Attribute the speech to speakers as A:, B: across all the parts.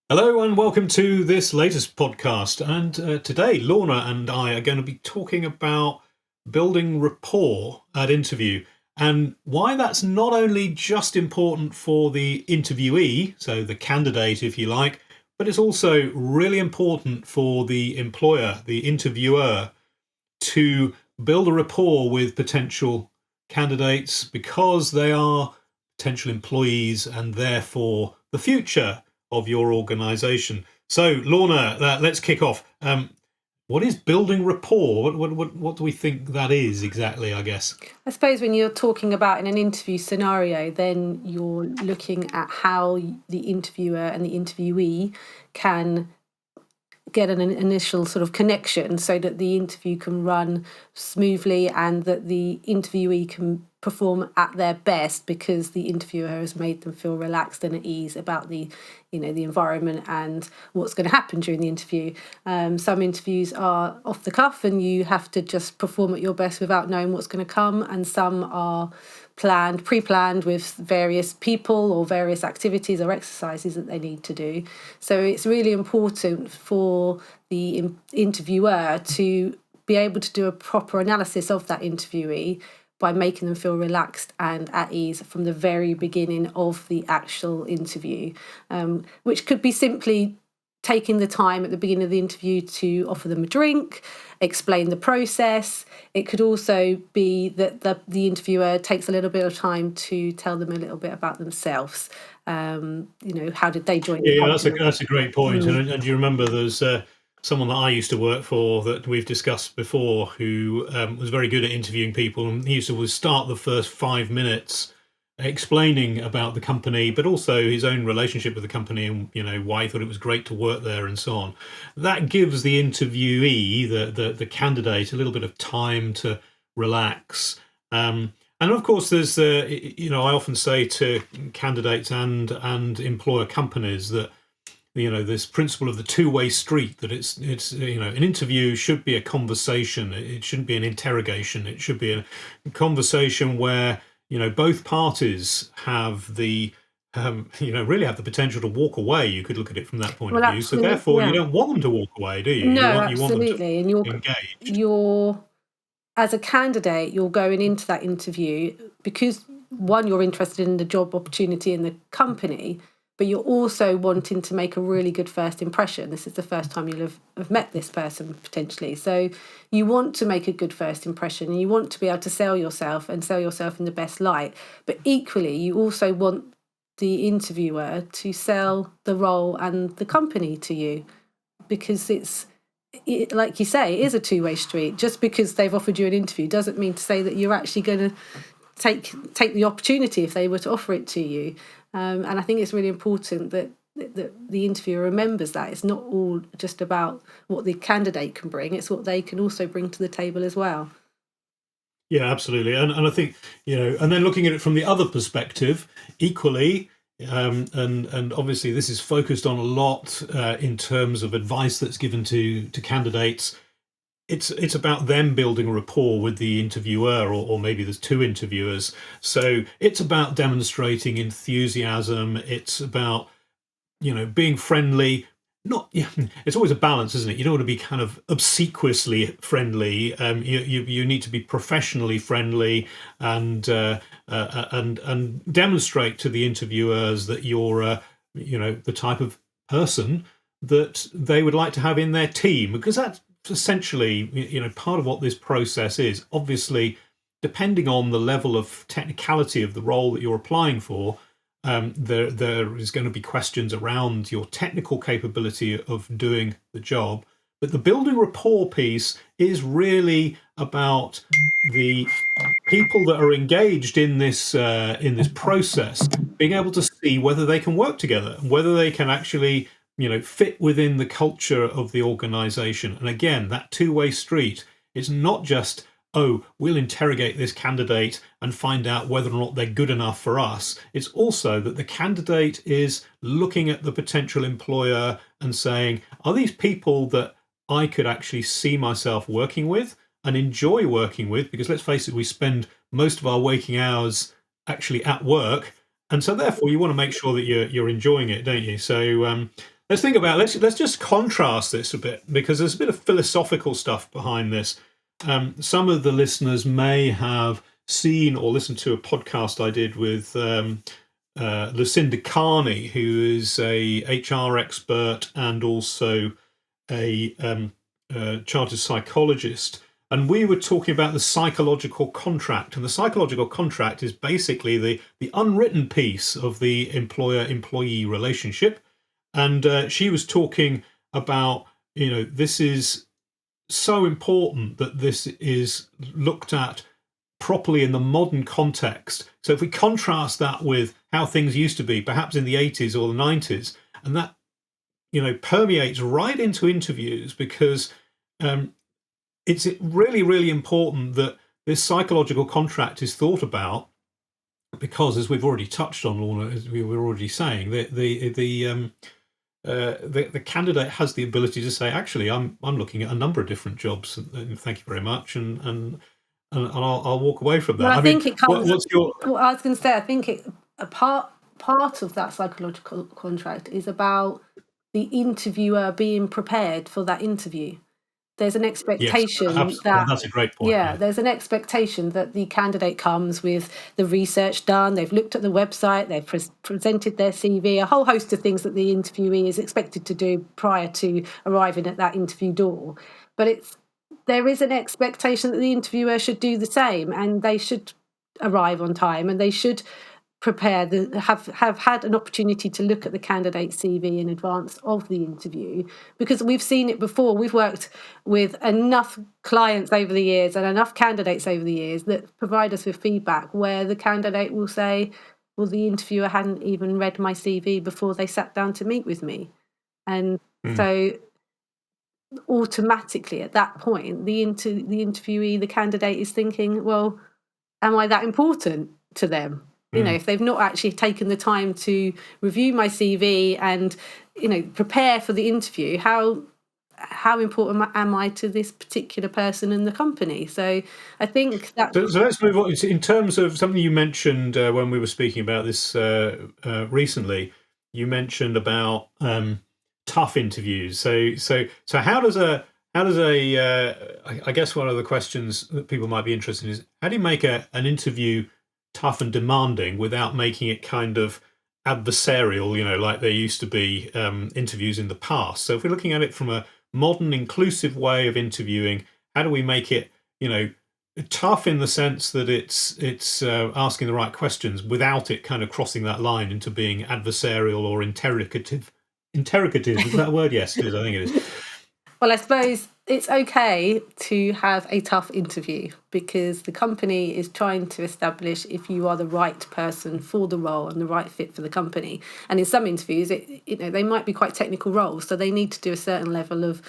A: Hello and welcome to this latest podcast. And today, Lorna and I are going to be talking about building rapport at interview and why that's not only just important for the interviewee, so the candidate, if you like, but it's also really important for the employer, the interviewer, to build a rapport with potential candidates because they are potential employees and therefore the future of your organization. So, Lorna, let's kick off. What is building rapport? What do we think that is exactly, I guess?
B: I suppose when you're talking about in an interview scenario, then you're looking at how the interviewer and the interviewee can get an initial sort of connection so that the interview can run smoothly and that the interviewee can perform at their best because the interviewer has made them feel relaxed and at ease about the environment and what's going to happen during the interview. Some interviews are off the cuff and you have to just perform at your best without knowing what's going to come, and some are pre-planned with various people or various activities or exercises that they need to do. So it's really important for the interviewer to be able to do a proper analysis of that interviewee by making them feel relaxed and at ease from the very beginning of the actual interview, which could be simply taking the time at the beginning of the interview to offer them a drink, explain the process. It could also be that the interviewer takes a little bit of time to tell them a little bit about themselves. How did they join the
A: Yeah,
B: company?
A: that's a great point. And do you remember there's someone that I used to work for that we've discussed before who was very good at interviewing people, and he used to start the first 5 minutes explaining about the company, but also his own relationship with the company and why he thought it was great to work there and so on. That gives the interviewee, the candidate, a little bit of time to relax. And of course, there's I often say to candidates and employer companies that this principle of the two-way street, that it's an interview should be a conversation. It shouldn't be an interrogation. It should be a conversation where both parties have the really have the potential to walk away. You could look at it from that point
B: Well,
A: of view. So
B: absolutely,
A: therefore, you
B: yeah.
A: don't want them to walk away, do you?
B: No,
A: You want them to
B: absolutely. And
A: be engaged.
B: you're as a candidate, you're going into that interview because, one, you're interested in the job opportunity in the company, but you're also wanting to make a really good first impression. This is the first time you'll have met this person potentially. So you want to make a good first impression and you want to be able to sell yourself and sell yourself in the best light. But equally, you also want the interviewer to sell the role and the company to you, because like you say, it is a two-way street. Just because they've offered you an interview doesn't mean to say that you're actually going to take the opportunity if they were to offer it to you. And I think it's really important that the interviewer remembers that it's not all just about what the candidate can bring, it's what they can also bring to the table as well.
A: Yeah, absolutely. And I think, and then looking at it from the other perspective, equally, and obviously this is focused on a lot in terms of advice that's given to candidates. It's about them building a rapport with the interviewer, or maybe there's two interviewers. So it's about demonstrating enthusiasm. It's about being friendly. Not, yeah, it's always a balance, isn't it? You don't want to be kind of obsequiously friendly. You need to be professionally friendly and demonstrate to the interviewers that you're the type of person that they would like to have in their team, because that's essentially part of what this process is. Obviously, depending on the level of technicality of the role that you're applying for, there is going to be questions around your technical capability of doing the job. But the building rapport piece is really about the people that are engaged in this process being able to see whether they can work together, whether they can actually fit within the culture of the organization. And again, that two-way street is not just, oh, we'll interrogate this candidate and find out whether or not they're good enough for us. It's also that the candidate is looking at the potential employer and saying, are these people that I could actually see myself working with and enjoy working with? Because let's face it, we spend most of our waking hours actually at work. And so therefore you want to make sure that you're enjoying it, don't you? So let's think about let's just contrast this a bit, because there's a bit of philosophical stuff behind this. Some of the listeners may have seen or listened to a podcast I did with Lucinda Carney, who is a HR expert and also a chartered psychologist. And we were talking about the psychological contract. And the psychological contract is basically the unwritten piece of the employer-employee relationship. And she was talking about, this is so important that this is looked at properly in the modern context. So if we contrast that with how things used to be, perhaps in the 80s or the 90s, and that permeates right into interviews, because it's really, really important that this psychological contract is thought about, because, as we've already touched on, Lorna, as we were already saying, the candidate has the ability to say, actually, I'm looking at a number of different jobs, and thank you very much, and I'll walk away from that.
B: Well, I think it comes.
A: What's your?
B: Well, I was going to say, I think a part of that psychological contract is about the interviewer being prepared for that interview. There's an expectation
A: that's a great point.
B: Yeah, there's an expectation that the candidate comes with the research done, they've looked at the website, they've presented their CV, a whole host of things that the interviewee is expected to do prior to arriving at that interview door. But there is an expectation that the interviewer should do the same, and they should arrive on time, and they should prepare, have had an opportunity to look at the candidate's CV in advance of the interview, because we've seen it before. We've worked with enough clients over the years and enough candidates over the years that provide us with feedback where the candidate will say, well, the interviewer hadn't even read my CV before they sat down to meet with me. And so automatically at that point, the interviewee, the candidate, is thinking, well, am I that important to them? If they've not actually taken the time to review my CV and, prepare for the interview, how important am I to this particular person in the company? So I think that.
A: So let's move on. In terms of something you mentioned when we were speaking about this recently, you mentioned about tough interviews. So how does a I guess one of the questions that people might be interested in is, how do you make an interview tough and demanding without making it kind of adversarial, like there used to be interviews in the past? So if we're looking at it from a modern, inclusive way of interviewing, how do we make it, tough in the sense that it's asking the right questions without it kind of crossing that line into being adversarial or interrogative? Is that a word? Yes, it is. I think it is.
B: Well, I suppose it's okay to have a tough interview, because the company is trying to establish if you are the right person for the role and the right fit for the company. And in some interviews, they might be quite technical roles, so they need to do a certain level of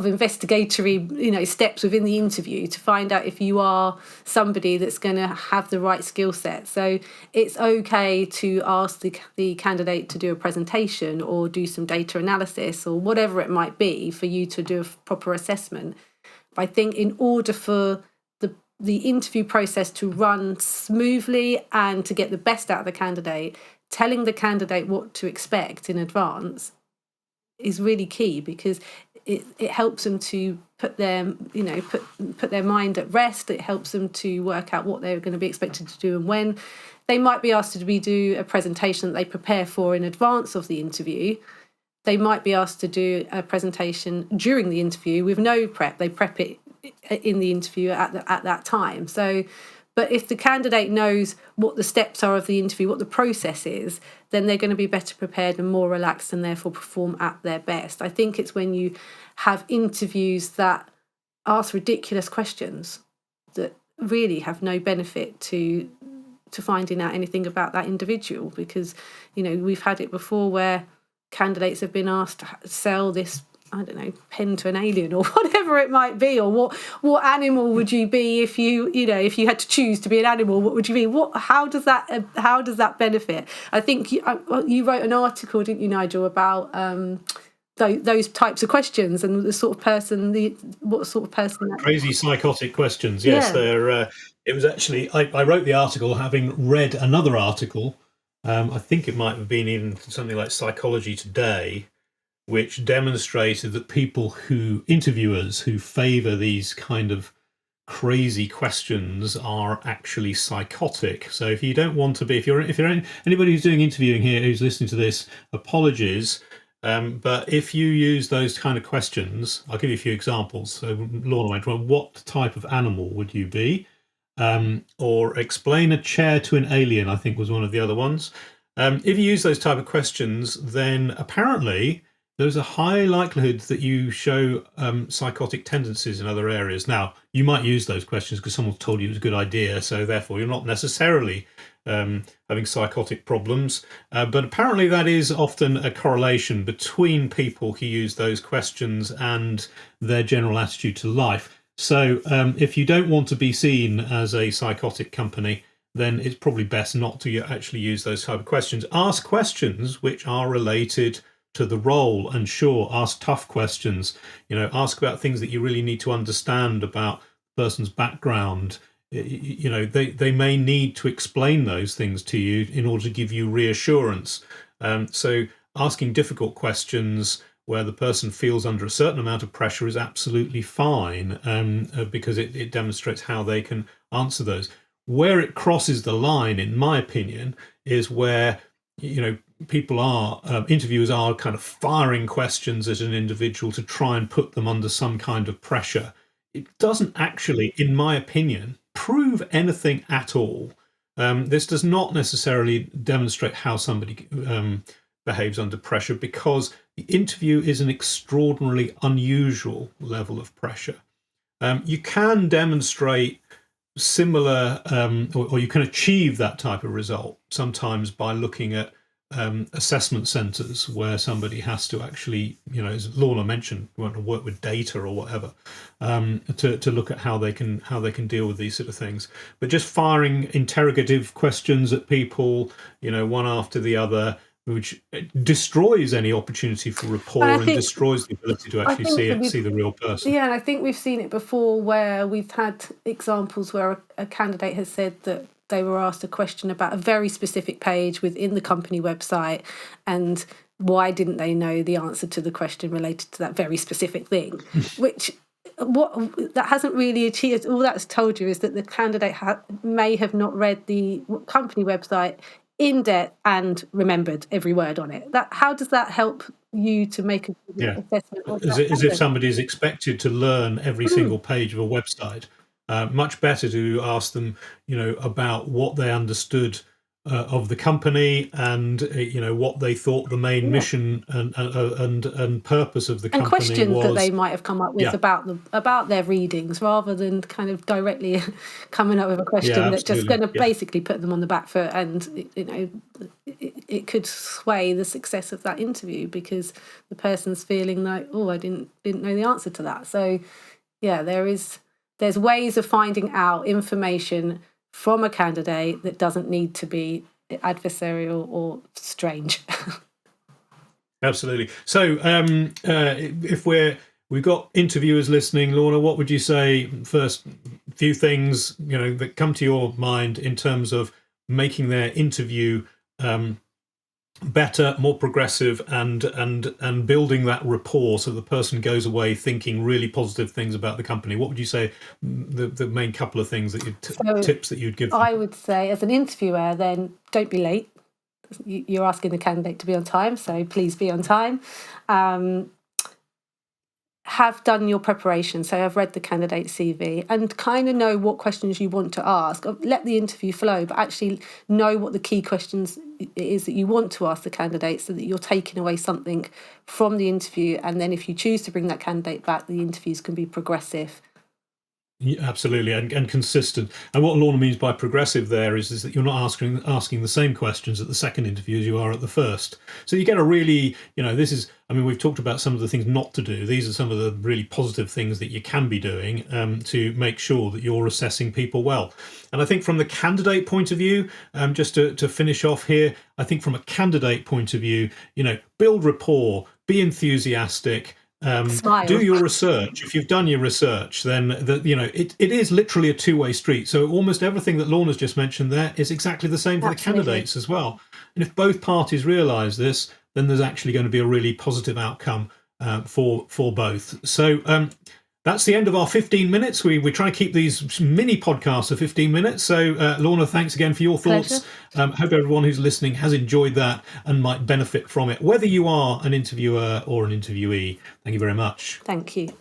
B: investigatory, steps within the interview to find out if you are somebody that's going to have the right skill set. So it's okay to ask the candidate to do a presentation or do some data analysis or whatever it might be for you to do a proper assessment. But I think in order for the interview process to run smoothly and to get the best out of the candidate, telling the candidate what to expect in advance is really key, because it helps them to put their mind at rest. It helps them to work out what they're going to be expected to do and when. They might be asked to do a presentation that they prepare for in advance of the interview. They might be asked to do a presentation during the interview with no prep. They prep it in the interview at that time. So, but if the candidate knows what the steps are of the interview, what the process is, then they're going to be better prepared and more relaxed, and therefore perform at their best. I think it's when you have interviews that ask ridiculous questions that really have no benefit to finding out anything about that individual, because, we've had it before where candidates have been asked to sell this, I don't know, pen to an alien or whatever it might be, or what animal would you be if you had to choose to be an animal, what would you be? How does that benefit? I think you wrote an article, didn't you, Nigel, about those types of questions and the sort of person, what sort of person.
A: Crazy psychotic questions. Yes, yeah. It was actually, I wrote the article having read another article I think it might have been even something like Psychology Today, which demonstrated that interviewers who favour these kind of crazy questions are actually psychotic. So if you don't want to be, if you're anybody who's doing interviewing here who's listening to this, apologies. But if you use those kind of questions, I'll give you a few examples. So Lorna went, well, what type of animal would you be? Or explain a chair to an alien, I think was one of the other ones. If you use those type of questions, then apparently there's a high likelihood that you show psychotic tendencies in other areas. Now, you might use those questions because someone told you it was a good idea, so therefore you're not necessarily having psychotic problems. But apparently that is often a correlation between people who use those questions and their general attitude to life. So if you don't want to be seen as a psychotic company, then it's probably best not to actually use those type of questions. Ask questions which are related to the role, and sure, ask tough questions. Ask about things that you really need to understand about the person's background. They may need to explain those things to you in order to give you reassurance. So asking difficult questions where the person feels under a certain amount of pressure is absolutely fine, because it demonstrates how they can answer those. Where it crosses the line, in my opinion, is where interviewers are kind of firing questions at an individual to try and put them under some kind of pressure. It doesn't actually, in my opinion, prove anything at all. This does not necessarily demonstrate how somebody behaves under pressure, because the interview is an extraordinarily unusual level of pressure. You can demonstrate similar, or you can achieve that type of result sometimes by looking at assessment centres where somebody has to actually, as Lorna mentioned, want to work with data or whatever, to look at how they can deal with these sort of things. But just firing interrogative questions at people, one after the other, which destroys any opportunity for rapport and destroys the ability to actually see the real person.
B: Yeah, and I think we've seen it before where we've had examples where a candidate has said that they were asked a question about a very specific page within the company website, and why didn't they know the answer to the question related to that very specific thing, which that hasn't really achieved. All that's told you is that the candidate may have not read the company website in depth and remembered every word on it. How does that help you to make a assessment?
A: As if somebody is expected to learn every single page of a website. Much better to ask them, about what they understood of the company, and what they thought the main mission and purpose of the company was.
B: And questions that they might have come up with about their readings, rather than kind of directly coming up with a question that's just going to basically put them on the back foot, and it could sway the success of that interview because the person's feeling like, oh, I didn't know the answer to that. So there's ways of finding out information from a candidate that doesn't need to be adversarial or strange.
A: Absolutely. So if we've got interviewers listening, Lorna, what would you say first few things that come to your mind in terms of making their interview better, more progressive, and building that rapport so the person goes away thinking really positive things about the company? What would you say the main couple of things that tips that you'd give them?
B: I would say, as an interviewer, then don't be late. You're asking the candidate to be on time, so please be on time. Have done your preparation, so I've read the candidate CV and kind of know what questions you want to ask. Let the interview flow, but actually know what the key questions it is that you want to ask the candidate, so that you're taking away something from the interview. And then if you choose to bring that candidate back, the interviews can be progressive.
A: Yeah, absolutely, and consistent. And what Lorna means by progressive there is that you're not asking the same questions at the second interview as you are at the first. So you get a really, we've talked about some of the things not to do. These are some of the really positive things that you can be doing to make sure that you're assessing people well. And I think from the candidate point of view, just to finish off here, I think from a candidate point of view, build rapport, be enthusiastic. Do your research. If you've done your research, then it is literally a two-way street. So almost everything that Lorna's just mentioned there is exactly the same for the candidates as well. And if both parties realise this, then there's actually going to be a really positive outcome for both. So that's the end of our 15 minutes. We try to keep these mini podcasts of 15 minutes. So Lorna, thanks again for your thoughts. Hope everyone who's listening has enjoyed that and might benefit from it, whether you are an interviewer or an interviewee. Thank you very much.
B: Thank you.